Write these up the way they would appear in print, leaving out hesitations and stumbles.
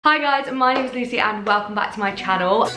Hi guys, my name is Lucy and welcome back to my channel.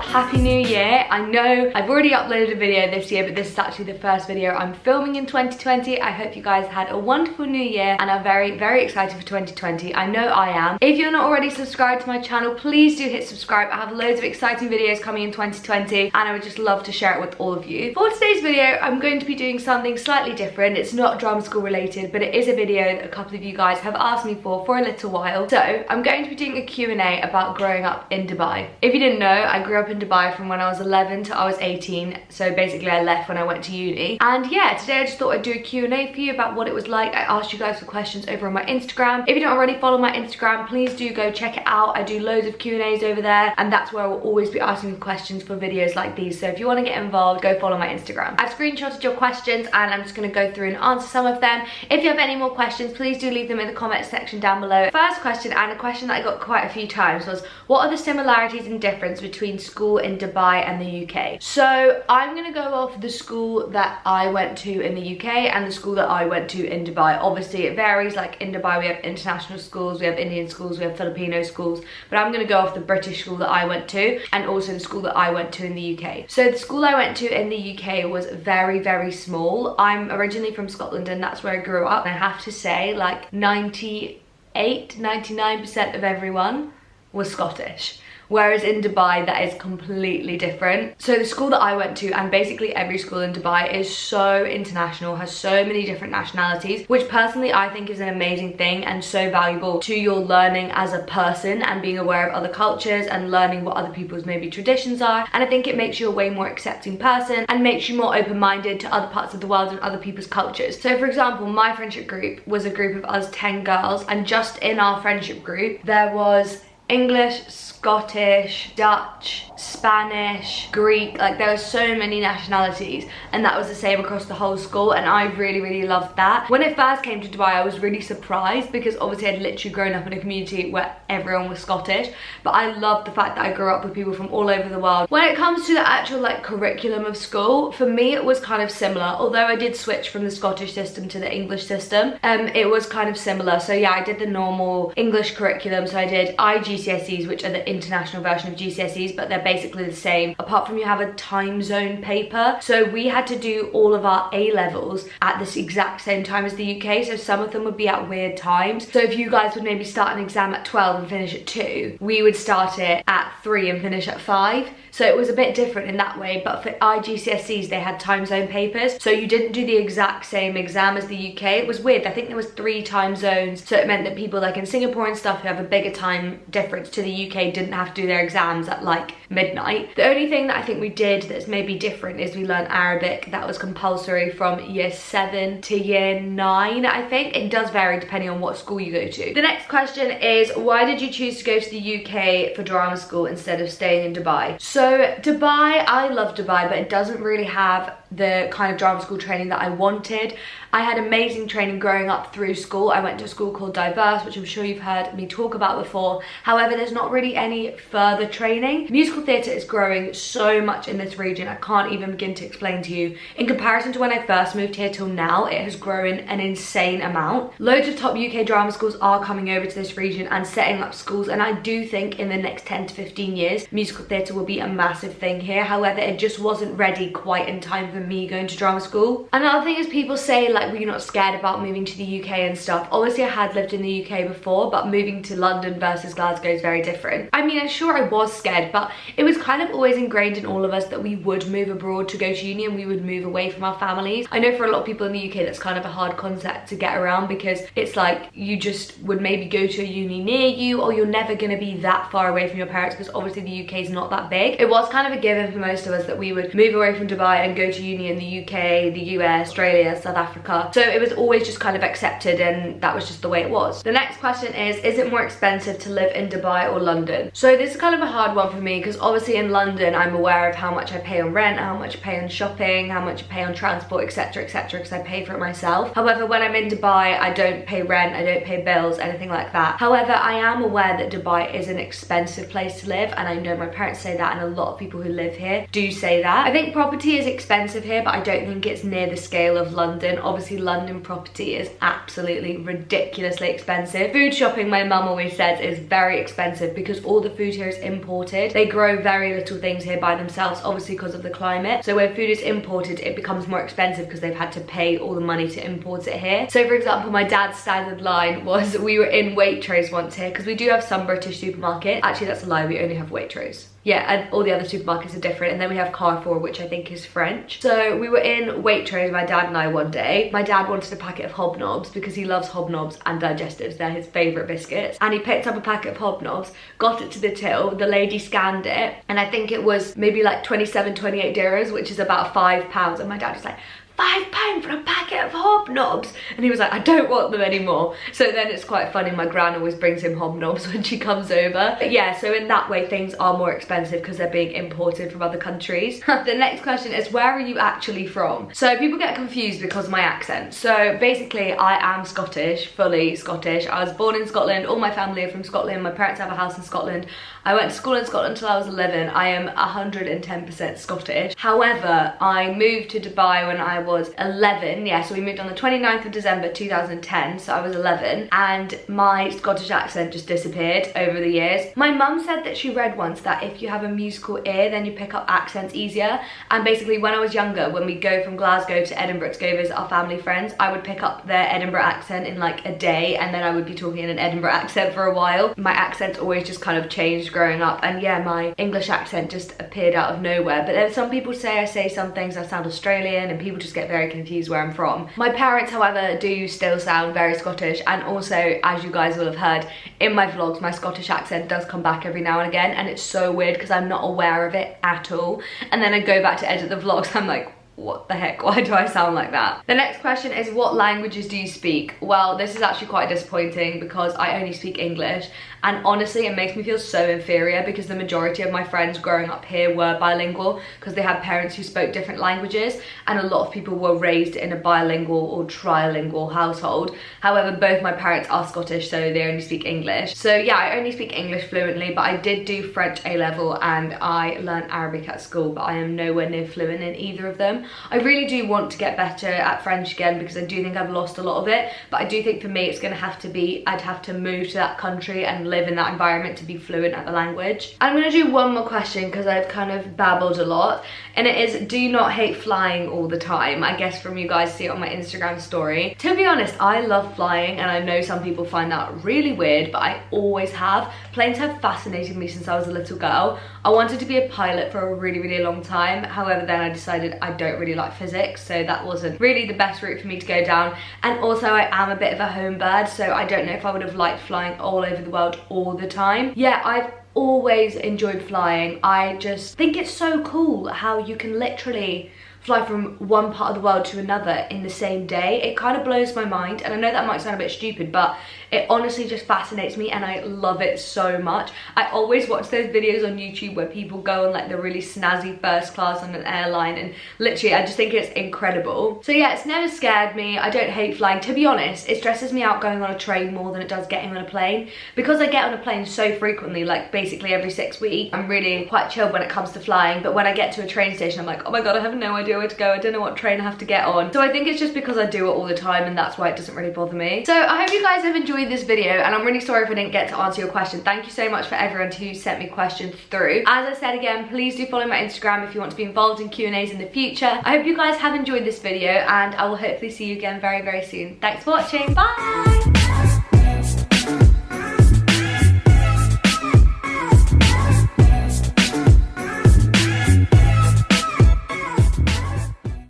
Happy New Year. I know I've already uploaded a video this year, but this is actually the first video I'm filming in 2020. I hope you guys had a wonderful new year and are very excited for 2020. I know I am. If you're not already subscribed to my channel, please do hit subscribe. I have loads of exciting videos coming in 2020 and I would just love to share it with all of you. For today's video, I'm going to be doing something slightly different. It's not drama school related, but it is a video that a couple of you guys have asked me for a little while. So I'm going to be doing a Q&A about growing up in Dubai. If you didn't know, I grew up in Dubai from when I was 11 to I was 18, so basically I left when I went to uni. And yeah, today I just thought I'd do a Q&A for you about what it was like. I asked you guys for questions over on my Instagram. If you don't already follow my Instagram, please do go check it out. I do loads of Q&As over there, and that's where I will always be asking questions for videos like these. So if you want to get involved, go follow my Instagram. I've screenshotted your questions and I'm just going to go through and answer some of them. If you have any more questions, please do leave them in the comment section down below. First question, and a question that I got quite a few times, was what are the similarities and difference between school in Dubai and the UK? So I'm gonna go off the school that I went to in the UK and the school that I went to in Dubai. Obviously it varies, like in Dubai we have international schools, we have Indian schools, we have Filipino schools, but I'm gonna go off the British school that I went to and also the school that I went to in the UK. So the school I went to in the UK was very small. I'm originally from Scotland and that's where I grew up, and I have to say like 99% of everyone was Scottish. Whereas in Dubai, that is completely different. So the school that I went to, and basically every school in Dubai, is so international, has so many different nationalities, which personally I think is an amazing thing and so valuable to your learning as a person and being aware of other cultures and learning what other people's maybe traditions are. And I think it makes you a way more accepting person and makes you more open-minded to other parts of the world and other people's cultures. So for example, my friendship group was a group of us 10 girls, and just in our friendship group, there was English, Scottish, Dutch, Spanish, Greek, like there were so many nationalities, and that was the same across the whole school, and I really loved that. When it first came to Dubai, I was really surprised because obviously I'd literally grown up in a community where everyone was Scottish, but I loved the fact that I grew up with people from all over the world. When it comes to the actual like curriculum of school, for me it was kind of similar, although I did switch from the Scottish system to the English system. It was kind of similar. So yeah, I did the normal English curriculum, so I did GCSEs, which are the international version of GCSEs, but they're basically the same, apart from you have a time zone paper. So we had to do all of our A-levels at this exact same time as the UK, so some of them would be at weird times. So if you guys would maybe start an exam at 12 and finish at 2, we would start it at 3 and finish at 5. So it was a bit different in that way, but for GCSEs they had time zone papers, so you didn't do the exact same exam as the UK. It was weird. I think there was 3 time zones, so it meant that people like in Singapore and stuff who have a bigger time difference to the UK didn't have to do their exams at like midnight. The only thing that I think we did that's maybe different is we learned Arabic. That was compulsory from year 7 to year 9, I think. It does vary depending on what school you go to. The next question is, why did you choose to go to the UK for drama school instead of staying in Dubai? So Dubai, I love Dubai, but it doesn't really have the kind of drama school training that I wanted. I had amazing training growing up through school. I went to a school called Diverse, which I'm sure you've heard me talk about before. However, there's not really any further training. Musical theatre is growing so much in this region, I can't even begin to explain to you. In comparison to when I first moved here till now, it has grown an insane amount. Loads of top UK drama schools are coming over to this region and setting up schools, and I do think in the next 10 to 15 years, musical theatre will be a massive thing here. However, it just wasn't ready quite in time for me going to drama school. Another thing is people say like, were you not scared about moving to the UK and stuff? Obviously I had lived in the UK before, but moving to London versus Glasgow is very different. I mean, I'm sure I was scared, but it was kind of always ingrained in all of us that we would move abroad to go to uni and we would move away from our families. I know for a lot of people in the UK that's kind of a hard concept to get around, because it's like you just would maybe go to a uni near you, or you're never going to be that far away from your parents, because obviously the UK is not that big. It was kind of a given for most of us that we would move away from Dubai and go to uni in the UK, the US, Australia, South Africa. So it was always just kind of accepted, and that was just the way it was. The next question is it more expensive to live in Dubai or London? So this is kind of a hard one for me, because obviously in London I'm aware of how much I pay on rent, how much I pay on shopping, how much I pay on transport, etc, because I pay for it myself. However, when I'm in Dubai, I don't pay rent, I don't pay bills, anything like that. However, I am aware that Dubai is an expensive place to live, and I know my parents say that, and a lot of people who live here do say that. I think property is expensive expensive here, but I don't think it's near the scale of London. Obviously London property is absolutely ridiculously expensive. Food shopping, my mum always says, is very expensive because all the food here is imported. They grow very little things here by themselves, obviously because of the climate. So when food is imported, it becomes more expensive because they've had to pay all the money to import it here. So for example, my dad's standard line was, we were in Waitrose once here, because we do have some British supermarkets. Actually, that's a lie, we only have Waitrose. Yeah, and all the other supermarkets are different, and then we have Carrefour, which I think is French. So we were in Waitrose, my dad and I, one day. My dad wanted a packet of Hobnobs because he loves Hobnobs and digestives. They're his favourite biscuits. And he picked up a packet of Hobnobs, got it to the till, the lady scanned it, and I think it was maybe like 27, 28 dirhams, which is about £5. And my dad was like, £5 for a packet of Hobnobs, and he was like, I don't want them anymore. So then it's quite funny, my gran always brings him Hobnobs when she comes over. But yeah, so in that way things are more expensive because they're being imported from other countries. The next question is, where are you actually from? So people get confused because of my accent. So basically I am Scottish, fully Scottish. I was born in Scotland, all my family are from Scotland, my parents have a house in Scotland. I went to school in Scotland until I was 11. I am 110% Scottish. However, I moved to Dubai when I was 11. Yeah, so we moved on the 29th of December 2010, so I was 11, and my Scottish accent just disappeared over the years. My mum said that she read once that if you have a musical ear, then you pick up accents easier. And basically when I was younger, when we go from Glasgow to Edinburgh to go visit our family friends, I would pick up their Edinburgh accent in like a day, and then I would be talking in an Edinburgh accent for a while. My accent's always just kind of changed growing up, and yeah, my English accent just appeared out of nowhere. But then some people say I say some things I sound Australian, and people just get very confused where I'm from. My parents, however, do still sound very Scottish, and also, as you guys will have heard in my vlogs, my Scottish accent does come back every now and again, and it's so weird because I'm not aware of it at all. And then I go back to edit the vlogs, I'm like, what the heck, why do I sound like that? The next question is, what languages do you speak? Well, this is actually quite disappointing because I only speak English, and honestly it makes me feel so inferior because the majority of my friends growing up here were bilingual because they had parents who spoke different languages, and a lot of people were raised in a bilingual or trilingual household. However, both my parents are Scottish, so they only speak English. So yeah, I only speak English fluently, but I did do French A-level and I learned Arabic at school, but I am nowhere near fluent in either of them. I really do want to get better at French again because I do think I've lost a lot of it, but I do think for me it's going to have to be, I'd have to move to that country and live in that environment to be fluent at the language. I'm going to do one more question because I've kind of babbled a lot, and it is, do you not hate flying all the time? I guess from you guys see it on my Instagram story. To be honest, I love flying, and I know some people find that really weird, but I always have. Planes have fascinated me since I was a little girl. I wanted to be a pilot for a really long time. However, then I decided I don't really like physics, so that wasn't really the best route for me to go down. And also I am a bit of a home bird, so I don't know if I would have liked flying all over the world all the time. Yeah, I've always enjoyed flying. I just think it's so cool how you can literally fly from one part of the world to another in the same day. It kind of blows my mind, and I know that might sound a bit stupid, but it honestly just fascinates me and I love it so much. I always watch those videos on YouTube where people go on like the really snazzy first class on an airline, and literally I just think it's incredible. So yeah, it's never scared me. I don't hate flying. To be honest, it stresses me out going on a train more than it does getting on a plane, because I get on a plane so frequently, like basically every 6 weeks. I'm really quite chilled when it comes to flying, but when I get to a train station I'm like, oh my god, I have no idea where to go. I don't know what train I have to get on. So I think it's just because I do it all the time, and that's why it doesn't really bother me. So I hope you guys have enjoyed this video, and I'm really sorry if I didn't get to answer your question. Thank you so much for everyone who sent me questions through. As I said again, please do follow my Instagram if you want to be involved in Q&As in the future. I hope you guys have enjoyed this video, and I will hopefully see you again very soon. Thanks for watching. Bye!